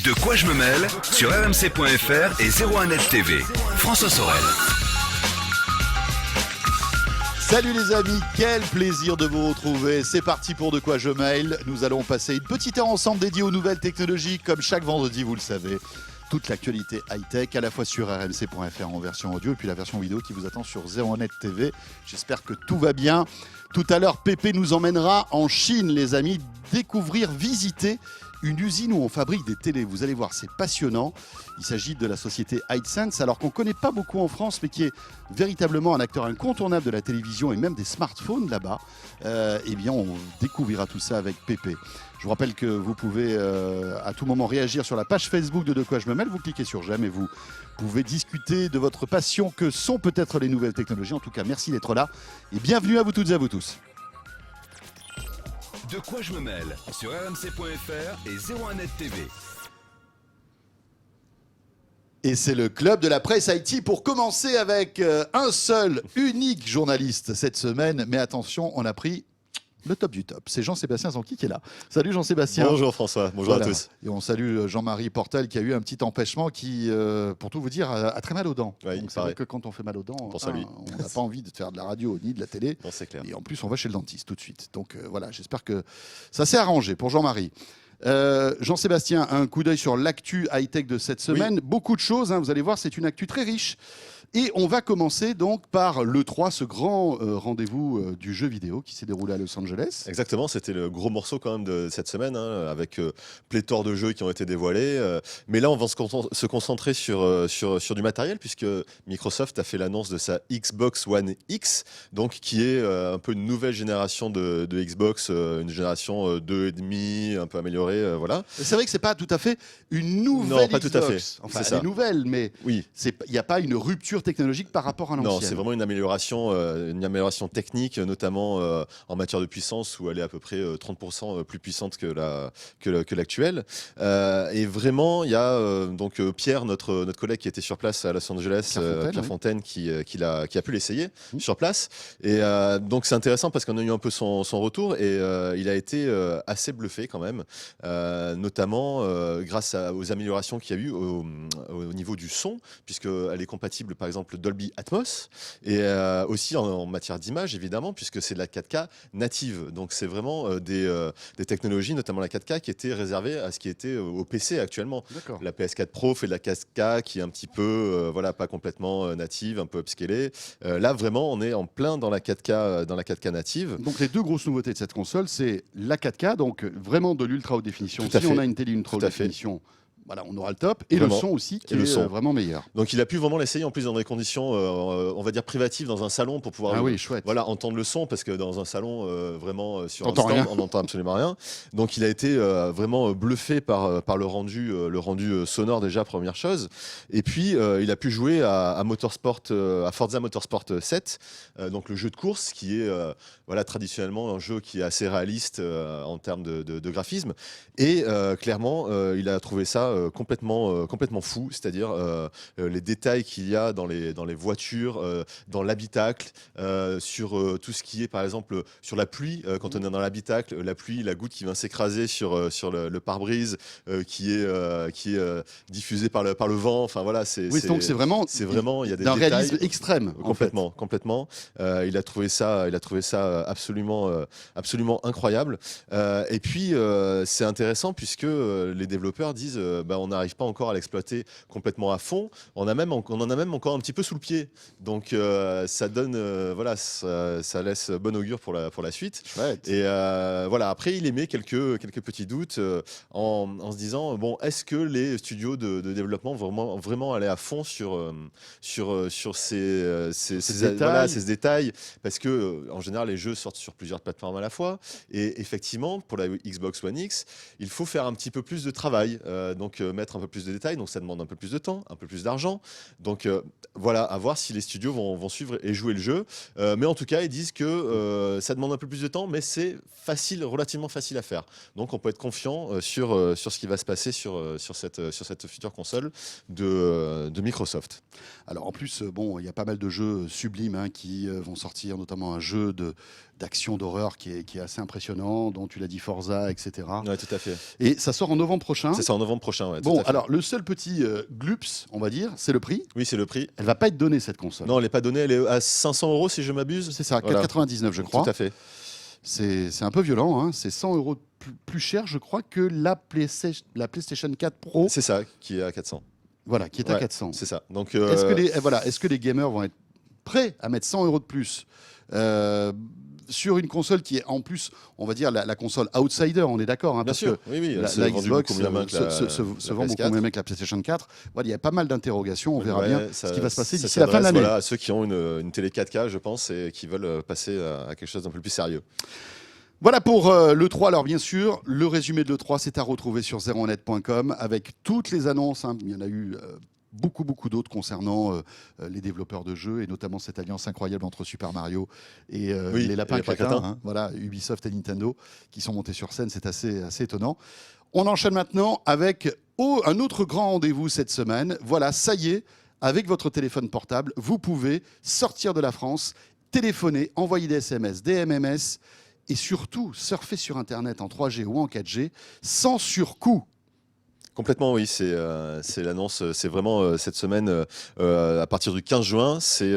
De quoi je me mêle sur rmc.fr et 01net TV. François Sorel. Salut les amis, quel plaisir de vous retrouver. C'est parti pour De quoi je mêle. Nous allons passer une petite heure ensemble dédiée aux nouvelles technologies, comme chaque vendredi, vous le savez. Toute l'actualité high-tech, à la fois sur rmc.fr en version audio et puis la version vidéo qui vous attend sur 01net TV. J'espère que tout va bien. Tout à l'heure, Pépé nous emmènera en Chine, les amis, découvrir, visiter une usine où on fabrique des télés. Vous allez voir, c'est passionnant. Il s'agit de la société Hisense, alors qu'on ne connaît pas beaucoup en France, mais qui est véritablement un acteur incontournable de la télévision et même des smartphones là-bas. Eh bien, on découvrira tout ça avec Pépé. Je vous rappelle que vous pouvez à tout moment réagir sur la page Facebook de quoi je me mêle. Vous cliquez sur j'aime et vous pouvez discuter de votre passion que sont peut-être les nouvelles technologies. En tout cas, merci d'être là et bienvenue à vous toutes et à vous tous. De quoi je me mêle sur rmc.fr et 01net TV. Et c'est le club de la presse IT pour commencer avec un seul, unique journaliste cette semaine. Mais attention, on a pris le top du top. C'est Jean-Sébastien Zanqui qui est là. Salut Jean-Sébastien. Bonjour François, bonjour à tous. Et on salue Jean-Marie Portel qui a eu un petit empêchement qui, pour tout vous dire, a très mal aux dents. Ouais, donc c'est vrai que quand on fait mal aux dents, on n'a pas envie de faire de la radio ni de la télé. Non, c'est clair. Et en plus, on va chez le dentiste tout de suite. Donc voilà, j'espère que ça s'est arrangé pour Jean-Marie. Jean-Sébastien, un coup d'œil sur l'actu high-tech de cette semaine. Oui. Beaucoup de choses, hein, vous allez voir, c'est une actu très riche. Et on va commencer donc par l'E3, ce grand rendez-vous du jeu vidéo qui s'est déroulé à Los Angeles. Exactement, c'était le gros morceau quand même de cette semaine, hein, avec pléthore de jeux qui ont été dévoilés. Mais là, on va se concentrer sur du matériel, puisque Microsoft a fait l'annonce de sa Xbox One X, donc qui est un peu une nouvelle génération de Xbox, une génération 2,5, un peu améliorée, voilà. C'est vrai que c'est pas tout à fait une nouvelle non, pas Xbox. Tout à fait. Enfin, elle est nouvelle, mais oui. Il n'y a pas une rupture technologique par rapport à l'ancienne. Non, c'est vraiment une amélioration technique, notamment en matière de puissance, où elle est à peu près 30% plus puissante que l'actuelle. Et vraiment, il y a donc Pierre, notre collègue qui était sur place à Los Angeles, Pierre Fontaine, qui a pu l'essayer sur place. Et donc c'est intéressant parce qu'on a eu un peu son retour et il a été assez bluffé quand même, notamment grâce aux améliorations qu'il y a eu au niveau du son, puisqu'elle est compatible par exemple Dolby Atmos et aussi en matière d'image évidemment, puisque c'est de la 4K native. Donc c'est vraiment des technologies, notamment la 4K, qui étaient réservées à ce qui était au PC actuellement. La PS4 Pro fait de la 4K qui est un petit peu pas complètement native, un peu upscalée. Là vraiment on est en plein dans la 4K native. Donc les deux grosses nouveautés de cette console, c'est la 4K, donc vraiment de l'ultra haute définition. Si on a une télé ultra haute définition, voilà, on aura le top. Et vraiment. Le son aussi, qui est vraiment meilleur. Donc il a pu vraiment l'essayer, en plus dans des conditions, on va dire privatives, dans un salon, pour pouvoir entendre le son, parce que dans un salon, vraiment, sur un stand, on n'entend absolument rien. Donc il a été vraiment bluffé par le rendu sonore déjà, première chose. Et puis il a pu jouer à Forza Motorsport 7, donc le jeu de course, qui est traditionnellement un jeu qui est assez réaliste en termes de graphisme. Et clairement, il a trouvé ça complètement fou, c'est-à-dire les détails qu'il y a dans les voitures, dans l'habitacle, sur tout ce qui est par exemple sur la pluie, quand on est dans l'habitacle, la pluie, la goutte qui vient s'écraser sur le pare-brise qui est diffusée par le vent. Enfin voilà, donc c'est vraiment il y a des d'un détails réalisme extrême. Complètement. Il a trouvé ça absolument incroyable. Et puis c'est intéressant puisque les développeurs disent on n'arrive pas encore à l'exploiter complètement à fond. On en a même encore un petit peu sous le pied. Donc ça donne, ça laisse bon augure pour la suite. Chouette. Et après il émet quelques petits doutes en se disant est-ce que les studios de développement vont vraiment aller à fond sur ces détails, parce que en général les jeux sortent sur plusieurs plateformes à la fois, et effectivement pour la Xbox One X il faut faire un petit peu plus de travail, donc mettre un peu plus de détails, donc ça demande un peu plus de temps, un peu plus d'argent, donc à voir si les studios vont suivre et jouer le jeu, mais en tout cas ils disent que ça demande un peu plus de temps, mais c'est relativement facile à faire, donc on peut être confiant sur ce qui va se passer sur cette future console de Microsoft. Alors en plus, il y a pas mal de jeux sublimes qui vont sortir, notamment un jeu d'action, d'horreur qui est assez impressionnant, dont tu l'as dit Forza, etc. Ouais, tout à fait. Et ça sort en novembre prochain. C'est ça, en novembre prochain. Ouais, tout Bon, à fait. alors le seul petit glups, on va dire, c'est le prix. Oui, c'est le prix. Elle va pas être donnée cette console. Non, elle n'est pas donnée, elle est à 500 € si je m'abuse. C'est ça, Voilà. 4,99 je crois. Tout à fait. C'est un peu violent, hein. C'est 100 € plus cher, je crois, que la PlayStation 4 Pro, C'est ça, qui est à 400. voilà, qui est à Ouais, 400. C'est ça. Donc, Est-ce que les gamers vont être prêts à mettre 100 € de plus sur une console qui est en plus, on va dire, la console outsider, on est d'accord, hein, bien parce sûr, que oui, oui, elle la s'est vendue Xbox beaucoup moins bien que la se vend beaucoup PS4. moins bien que la PlayStation 4. Voilà, il y a pas mal d'interrogations, on verra Ouais, bien ça- ce qui va se passer ça d'ici la fin de s'adresse, l'année. Voilà, à ceux qui ont une télé 4K, je pense, et qui veulent passer à quelque chose d'un peu plus sérieux. Voilà pour l'E3. Alors bien sûr, le résumé de l'E3, c'est à retrouver sur 01net.com avec toutes les annonces, hein. Il y en a eu beaucoup d'autres concernant les développeurs de jeux et notamment cette alliance incroyable entre Super Mario et Oui, les lapins et les crétins, crétins. hein. Voilà, Ubisoft et Nintendo qui sont montés sur scène, c'est assez étonnant. On enchaîne maintenant avec un autre grand rendez-vous cette semaine. Voilà, ça y est, avec votre téléphone portable, vous pouvez sortir de la France, téléphoner, envoyer des SMS, des MMS et surtout surfer sur Internet en 3G ou en 4G sans surcoût. Complètement, oui. C'est l'annonce. C'est vraiment cette semaine, à partir du 15 juin, c'est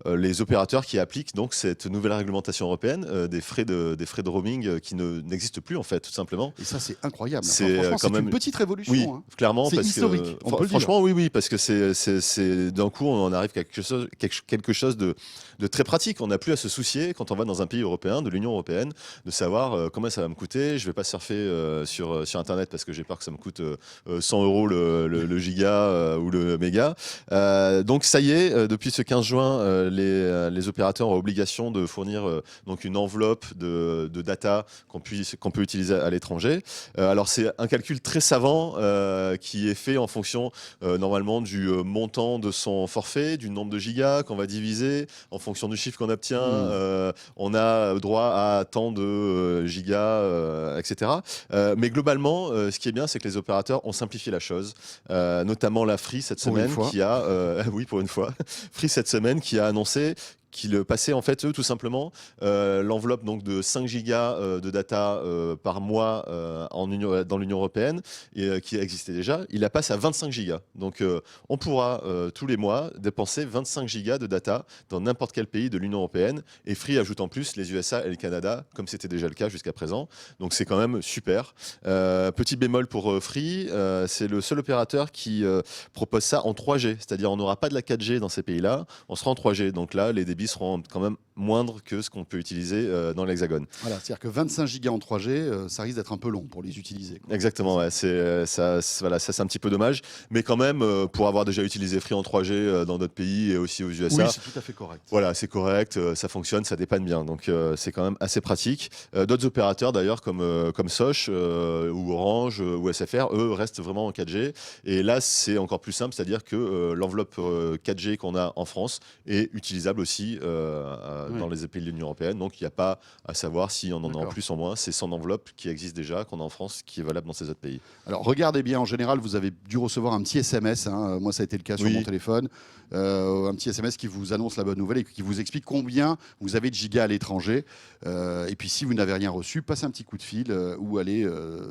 les opérateurs qui appliquent donc cette nouvelle réglementation européenne des frais de roaming qui n'existent plus en fait, tout simplement. Et ça, c'est incroyable. C'est, Enfin, franchement, quand c'est même- une petite révolution. Oui, Hein. clairement, C'est parce historique, que on peut le dire. franchement, oui, parce que c'est d'un coup, on en arrive à quelque chose de très pratique. On n'a plus à se soucier quand on va dans un pays européen, de l'Union européenne, de savoir combien ça va me coûter. Je vais pas surfer sur Internet parce que j'ai peur que ça me coûte 100 € le giga ou le méga. Donc ça y est, depuis ce 15 juin, les opérateurs ont obligation de fournir donc une enveloppe de data qu'on peut utiliser à l'étranger. Alors c'est un calcul très savant qui est fait en fonction normalement du montant de son forfait, du nombre de gigas qu'on va diviser, en fonction du chiffre qu'on obtient. On a droit à tant de gigas, etc. Mais globalement, ce qui est bien, c'est que les opérateurs ont simplifié la chose, notamment la Free cette Pour une semaine fois. qui a, oui pour une fois, Free cette semaine qui a annoncé qu'ils passaient en fait eux tout simplement l'enveloppe donc de 5 gigas de data par mois dans l'Union européenne et qui existait déjà, il la passe à 25 gigas. Donc on pourra tous les mois dépenser 25 gigas de data dans n'importe quel pays de l'Union européenne et Free ajoute en plus les USA et le Canada comme c'était déjà le cas jusqu'à présent. Donc c'est quand même super. Petit bémol pour Free, c'est le seul opérateur qui propose ça en 3G, c'est-à-dire on n'aura pas de la 4G dans ces pays-là, on sera en 3G. Donc là, les débits seront quand même moindres que ce qu'on peut utiliser dans l'Hexagone. Voilà, c'est-à-dire que 25 gigas en 3G, ça risque d'être un peu long pour les utiliser, quoi. Exactement, ouais, ça c'est un petit peu dommage, mais quand même pour avoir déjà utilisé Free en 3G dans d'autres pays et aussi aux USA. Oui, c'est tout à fait correct. Voilà, c'est correct, ça fonctionne, ça dépanne bien, donc c'est quand même assez pratique. D'autres opérateurs d'ailleurs comme Soch ou Orange ou SFR, eux restent vraiment en 4G. Et là, c'est encore plus simple, c'est-à-dire que l'enveloppe 4G qu'on a en France est utilisable aussi dans les pays de l'Union européenne. Donc il n'y a pas à savoir si on en a en D'accord. plus ou en moins. C'est son enveloppe qui existe déjà, qu'on a en France, qui est valable dans ces autres pays. Alors regardez bien, en général, vous avez dû recevoir un petit SMS. Hein. Moi, ça a été le cas sur Oui. mon téléphone. Un petit SMS qui vous annonce la bonne nouvelle et qui vous explique combien vous avez de gigas à l'étranger. Et puis, si vous n'avez rien reçu, passez un petit coup de fil ou allez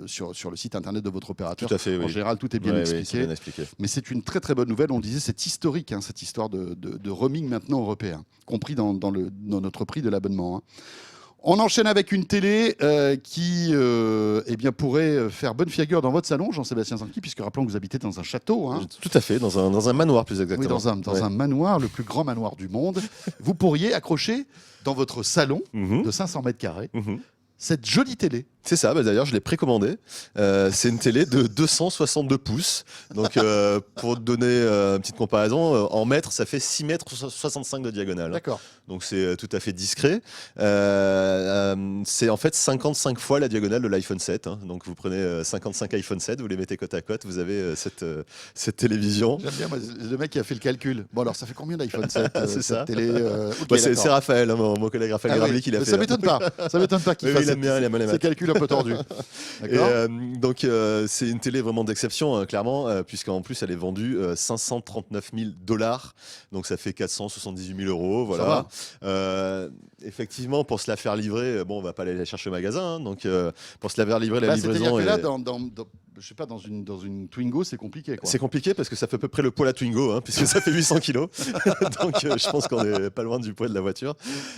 sur le site internet de votre opérateur. Tout à fait, En oui. général, tout est bien Ouais, expliqué. oui, c'est bien expliqué. Mais c'est une très très bonne nouvelle. On le disait, c'est historique, hein, cette histoire de roaming maintenant européen, compris dans notre prix de l'abonnement. Hein. On enchaîne avec une télé qui eh bien, pourrait faire bonne figure dans votre salon, Jean-Sébastien Zanqui, puisque rappelons que vous habitez dans un château. Hein. Tout à fait, dans un manoir plus Oui, exactement. dans un manoir, le plus grand manoir du monde. Vous pourriez accrocher dans votre salon Mhm. de 500 mètres carrés Mhm. cette jolie télé. C'est ça, d'ailleurs je l'ai précommandé. C'est une télé de 262 pouces. Donc pour te donner une petite comparaison, en mètres, ça fait 6 mètres 65 de diagonale. D'accord. Donc c'est tout à fait discret. C'est en fait 55 fois la diagonale de l'iPhone 7. Hein. Donc vous prenez 55 iPhone 7, vous les mettez côte à côte, vous avez cette télévision. J'aime bien moi, le mec qui a fait le calcul. Bon, alors ça fait combien d'iPhone 7 C'est cette ça. télé ok, Bah, c'est d'accord. Raphaël, hein, mon collègue Raphaël Ah oui, Gravely qui l'a mais fait. ça m'étonne pas. Ça m'étonne pas qu'il Oui, fasse il aime bien les ces maths. calculs un peu tordu. Et, D'accord. donc c'est une télé vraiment d'exception, hein, clairement, puisqu'en plus elle est vendue 539 000 $, donc ça fait 478 000 €. Ça Voilà. va. Effectivement, pour se la faire livrer, bon, on va pas aller la chercher au magasin, hein, donc pour se la faire livrer, la Bah, c'est-à-dire livraison que là, est... je sais pas, dans une Twingo, c'est compliqué, quoi. C'est compliqué parce que ça fait à peu près le poids de la Twingo, hein, puisque ça fait 800 kilos. Donc je pense qu'on est pas loin du poids de la voiture.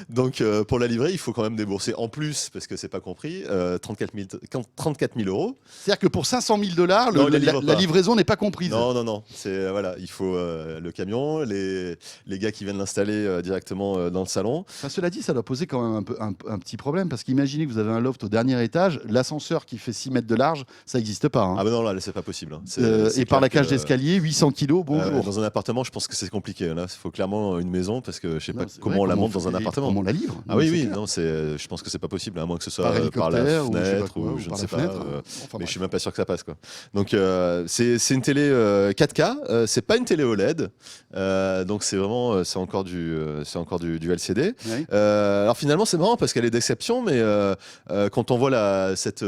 Donc pour la livrer, il faut quand même débourser en plus, parce que c'est pas compris, 34 000 €. C'est-à-dire que pour 500 000 $, Non, il la livre la pas. livraison n'est pas comprise. Non. C'est voilà, il faut le camion, les gars qui viennent l'installer directement dans le salon. Enfin, cela dit, ça doit poser quand même un petit problème, parce qu'imaginez que vous avez un loft au dernier étage, l'ascenseur qui fait 6 mètres de large, ça n'existe pas. Hein. Ah ben non, là c'est pas possible. Hein. Et par la cage que, d'escalier, 800 kilos, bonjour. dans un appartement, je pense que c'est compliqué. Là, il faut clairement une maison, parce que je sais Non, pas c'est comment vrai, on la monte dans un et appartement. comment on la livre. Ah oui, C'est oui, clair. non, je pense que c'est pas possible, à moins que ce soit Par par la hélicoptère, ou je sais pas fenêtre quoi, ou ou je ne par sais la pas. fenêtre. Enfin, Mais bref. je suis même pas sûr que ça passe, quoi. Donc c'est une télé 4K, c'est pas une télé OLED, donc c'est vraiment c'est encore du LCD. Oui. Alors finalement c'est marrant parce qu'elle est d'exception, mais quand on voit cette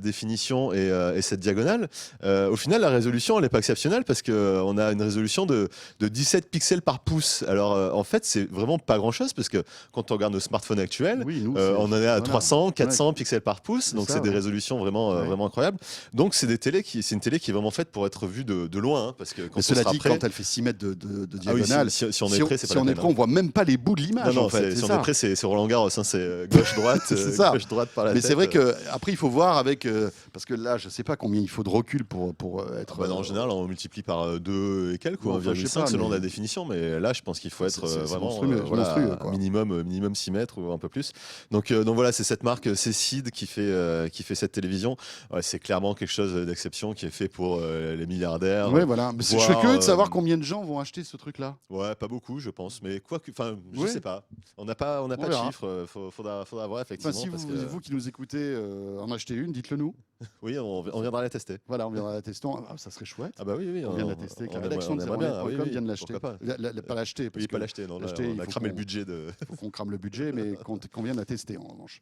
définition et cette diagonale, au final la résolution elle est pas exceptionnelle parce que on a une résolution de 17 pixels par pouce. Alors en fait c'est vraiment pas grand chose parce que quand on regarde nos smartphones actuels, Oui, nous, on en est à voilà. 300, 400 Ouais. pixels par pouce, donc ça, c'est des ouais. résolutions vraiment, Ouais. vraiment incroyables. Donc c'est une télé qui est vraiment faite pour être vue de loin, hein, parce que quand Mais on cela sera dit, près, quand elle fait 6 mètres de ah oui, diagonale, si on est près, c'est pas si la on est peine, près, on voit même pas les bouts de l'image, non, en fait. si C'est on ça. est près, c'est Roland-Garros, hein, c'est gauche-droite, C'est ça. gauche-droite par la Mais tête. c'est vrai que après il faut voir avec parce que là je sais pas combien il faut de recul pour être. Bah non, en général, on multiplie par 2 et quelques, ou Bon, enfin, je sais 1,5 pas, selon mais- la définition. Mais là, je pense qu'il faut être C'est vraiment monstrueux, voilà, monstrueux, quoi. minimum 6 mètres ou un peu plus. Donc voilà, c'est cette marque Cécid qui fait cette télévision. Ouais, c'est clairement quelque chose d'exception qui est fait pour les milliardaires. Ouais, voilà. Mais je suis voire, curieux de savoir combien de gens vont acheter ce truc-là. Ouais, pas beaucoup, je pense. Mais quoi que, enfin, je Ouais. sais pas. On n'a pas de verra. chiffres. Faudra voir effectivement. Enfin, si parce vous, que- vous qui nous écoutez en achetez une, dites-le nous. Oui, on viendra la tester. Voilà, on viendra la tester. Ah, ça serait chouette. Ah bah oui, On vient de la tester. avec la on rédaction de aimerait bien. Ah oui, 0net.com oui, vient de l'acheter. pourquoi pas. Pas l'acheter, parce Oui, que pas l'acheter, non. Là, l'acheter, il on a faut cramé le qu'on- budget de. faut qu'on crame le budget, mais qu'on vient de la tester en revanche.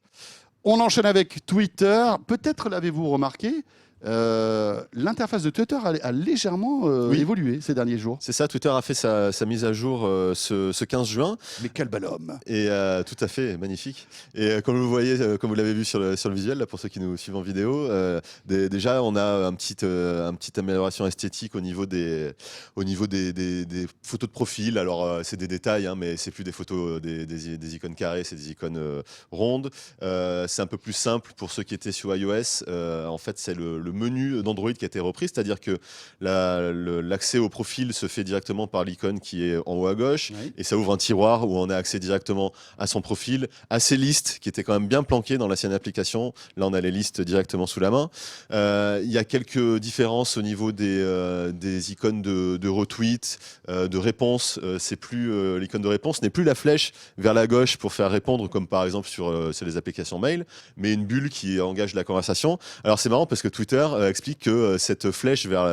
On enchaîne avec Twitter. Peut-être l'avez-vous remarqué, l'interface de Twitter a légèrement Oui. évolué ces derniers jours. C'est ça, Twitter a fait sa mise à jour ce 15 juin. Mais quel bel homme! Et tout à fait, magnifique. Et comme vous voyez, comme vous l'avez vu sur le visuel, là, pour ceux qui nous suivent en vidéo, déjà, on a une petite amélioration esthétique au niveau des photos de profil. Alors, c'est des détails, hein, mais c'est plus des photos, des icônes carrées, c'est des icônes rondes. C'est un peu plus simple pour ceux qui étaient sur iOS. En fait, c'est le menu d'Android qui a été repris, c'est-à-dire que l'accès au profil se fait directement par l'icône qui est en haut à gauche, Oui. et ça ouvre un tiroir où on a accès directement à son profil, à ses listes qui étaient quand même bien planquées dans l'ancienne application. Là, on a les listes directement sous la main. Il y a quelques différences au niveau des icônes de retweet, de réponse. C'est plus l'icône de réponse n'est plus la flèche vers la gauche pour faire répondre, comme par exemple sur les applications mail, mais une bulle qui engage la conversation. Alors c'est marrant parce que Twitter explique que cette flèche vers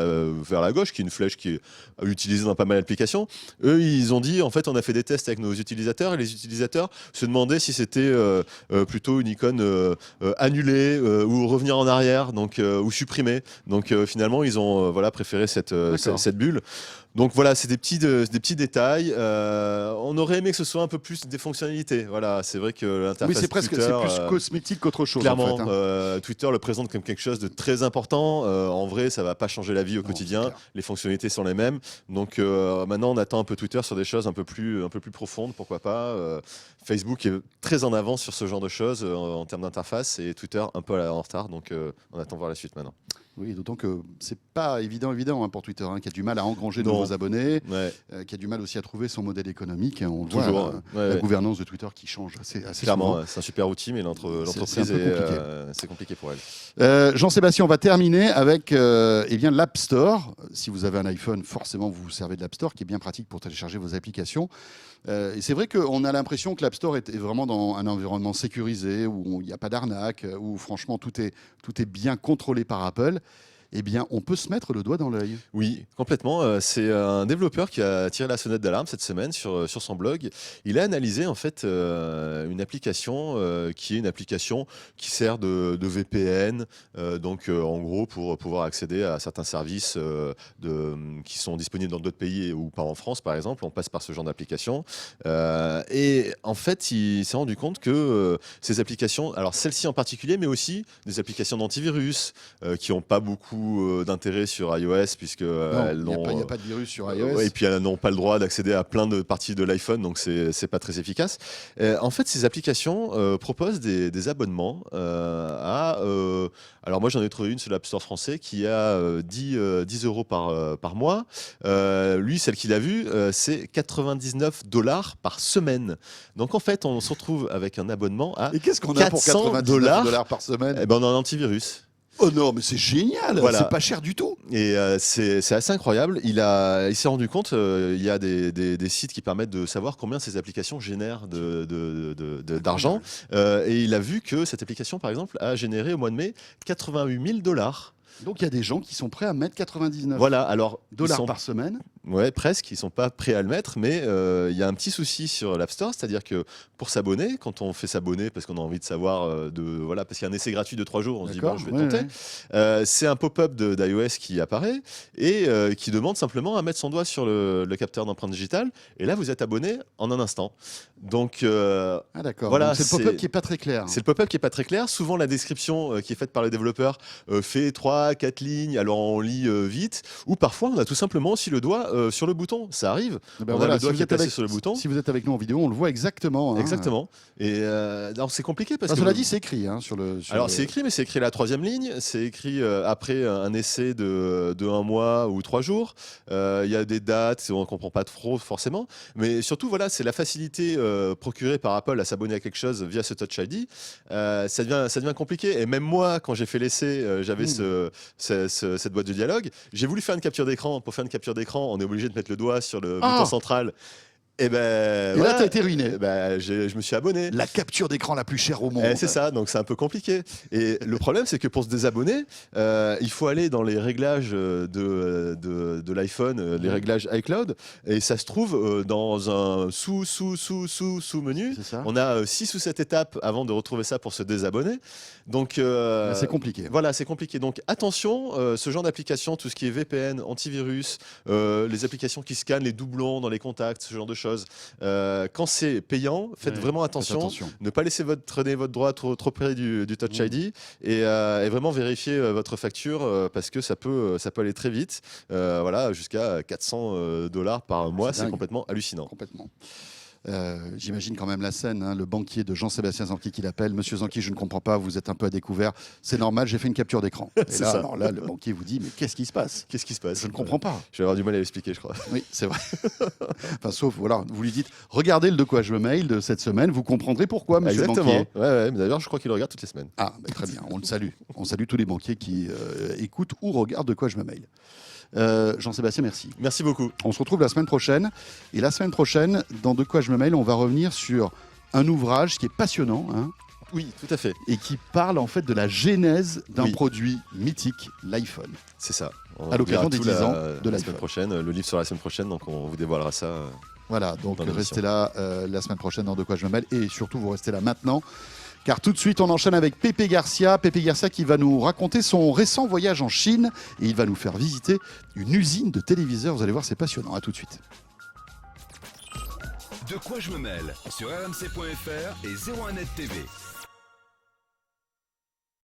la gauche, qui est une flèche qui est utilisée dans pas mal d'applications, eux ils ont dit en fait on a fait des tests avec nos utilisateurs et les utilisateurs se demandaient si c'était plutôt une icône annulée ou revenir en arrière, donc ou supprimer. Donc finalement ils ont préféré cette bulle. Donc voilà, c'est des petits détails. On aurait aimé que ce soit un peu plus des fonctionnalités. Voilà, c'est vrai que l'interface Oui, c'est presque Twitter, c'est plus cosmétique qu'autre chose. clairement, en fait, hein. Twitter le présente comme quelque chose de très important. En vrai, ça va pas changer la vie au Non, quotidien. c'est clair. Les fonctionnalités sont les mêmes. Donc maintenant, on attend un peu Twitter sur des choses un peu plus profondes, pourquoi pas. Facebook est très en avance sur ce genre de choses en termes d'interface, et Twitter un peu en retard. Donc on attend voir la suite maintenant. Oui, d'autant que c'est pas évident hein, pour Twitter, hein, qui a du mal à engranger de Non. nouveaux abonnés, Ouais, qui a du mal aussi à trouver son modèle économique. Hein, on le toujours. voit, Ouais, la ouais. gouvernance de Twitter qui change assez Clairement, souvent. c'est un super outil, mais C'est un l'entreprise peu compliqué. c'est compliqué pour elle. Jean-Sébastien, on va terminer avec bien l'App Store. Si vous avez un iPhone, forcément, vous vous servez de l'App Store, qui est bien pratique pour télécharger vos applications. Et c'est vrai qu'on a l'impression que l'App Store est vraiment dans un environnement sécurisé, où il n'y a pas d'arnaque, où franchement tout est bien contrôlé par Apple. eh bien, on peut se mettre le doigt dans l'œil. Oui, complètement. C'est un développeur qui a tiré la sonnette d'alarme cette semaine sur son blog. Il a analysé en fait une application qui est une application qui sert de VPN, en gros pour pouvoir accéder à certains services qui sont disponibles dans d'autres pays ou pas en France par exemple. On passe par ce genre d'application. Et en fait, il s'est rendu compte que ces applications, alors celle-ci en particulier, mais aussi des applications d'antivirus qui n'ont pas beaucoup d'intérêt sur iOS puisque Il n'y a pas de virus sur iOS. et puis elles n'ont pas le droit d'accéder à plein de parties de l'iPhone, donc c'est pas très efficace. En fait, ces applications proposent des abonnements alors moi j'en ai trouvé une sur l'App Store français qui a 10 € par mois. Lui, celle qu'il a vue, c'est $99 par semaine. Donc en fait, on se retrouve avec un abonnement à Et qu'est-ce qu'on a pour $99 par semaine? on a un antivirus. Oh non, mais c'est génial. Voilà. C'est pas cher du tout. Et c'est assez incroyable. Il s'est rendu compte, il y a des sites qui permettent de savoir combien ces applications génèrent d'argent. Et il a vu que cette application, par exemple, a généré au mois de mai $88 000. Donc il y a des gens qui sont prêts à mettre 99 Voilà, alors dollars par semaine. Ouais, presque, ils sont pas prêts à le mettre, mais il y a un petit souci sur l'App Store, c'est-à-dire que pour s'abonner, quand on fait s'abonner parce qu'on a envie de savoir, parce qu'il y a un essai gratuit de 3 jours, on se dit bon, je vais tenter. C'est un pop-up d'iOS qui apparaît et qui demande simplement à mettre son doigt sur le capteur d'empreinte digitale, et là vous êtes abonné en un instant. Donc d'accord. voilà, Donc, c'est le pop-up qui est pas très clair. C'est le pop-up qui est pas très clair. Souvent la description qui est faite par le développeur fait 3-4 lignes, alors on lit vite, ou parfois on a tout simplement aussi le doigt sur le bouton, ça arrive. On a le doigt qui est placé sur le bouton. Si vous êtes avec nous en vidéo, on le voit exactement. Exactement. Et alors c'est compliqué parce que cela dit, c'est écrit sur le. Alors c'est écrit, mais c'est écrit à la 3e ligne. C'est écrit après un essai de 1 mois ou 3 jours. Il y a des dates, on ne comprend pas trop forcément. Mais surtout, voilà, c'est la facilité procurée par Apple à s'abonner à quelque chose via ce Touch ID. Ça devient compliqué. Et même moi, quand j'ai fait l'essai, j'avais cette boîte de dialogue. J'ai voulu faire une capture d'écran. Pour faire une capture d'écran, on est obligé de mettre le doigt sur le bouton central. Et là, t'as été ruiné. Je me suis abonné. La capture d'écran la plus chère au monde. C'est ça, donc c'est un peu compliqué. Et le problème, c'est que pour se désabonner, il faut aller dans les réglages de l'iPhone, les réglages iCloud, et ça se trouve dans un sous-menu. On a 6 ou 7 étapes avant de retrouver ça pour se désabonner. Donc c'est compliqué. Voilà, c'est compliqué. Donc attention, ce genre d'application, tout ce qui est VPN, antivirus, les applications qui scannent les doublons dans les contacts, ce genre de choses. Quand c'est payant, faites vraiment attention. Ne pas laisser traîner votre doigt trop près du Touch ID et vraiment vérifier votre facture parce que ça peut aller très vite. Jusqu'à $400 par mois, c'est complètement hallucinant. Complètement. J'imagine quand même la scène, le banquier de Jean-Sébastien Zanqui qui l'appelle. Monsieur Zanqui, je ne comprends pas, vous êtes un peu à découvert. C'est normal, j'ai fait une capture d'écran. Et là, alors là, le banquier vous dit, mais qu'est-ce qui se passe? Qu'est-ce qui se passe? Je ne comprends pas. Je vais avoir du mal à l'expliquer, je crois. Oui, c'est vrai. Enfin, sauf, voilà, vous lui dites, regardez le De quoi je me mail de cette semaine, vous comprendrez pourquoi, monsieur le banquier. Ouais, d'ailleurs, je crois qu'il le regarde toutes les semaines. Ah, très bien, on le salue. On salue tous les banquiers qui écoutent ou regardent De quoi je me mail. Jean-Sébastien, merci. Merci beaucoup. On se retrouve la semaine prochaine. Et la semaine prochaine, dans De quoi je me mail, on va revenir sur un ouvrage qui est passionnant. Oui, tout à fait. Et qui parle en fait de la genèse d'un produit mythique, l'iPhone. C'est ça. À l'occasion des 10 ans de la semaine prochaine. Le livre sera la semaine prochaine, donc on vous dévoilera ça. Voilà, donc restez là la semaine prochaine dans De quoi je me mail. Et surtout, vous restez là maintenant. Car tout de suite, on enchaîne avec Pépé Garcia. Pépé Garcia qui va nous raconter son récent voyage en Chine. Et il va nous faire visiter une usine de téléviseurs. Vous allez voir, c'est passionnant. À tout de suite. De quoi je me mêle sur rmc.fr et 01net TV.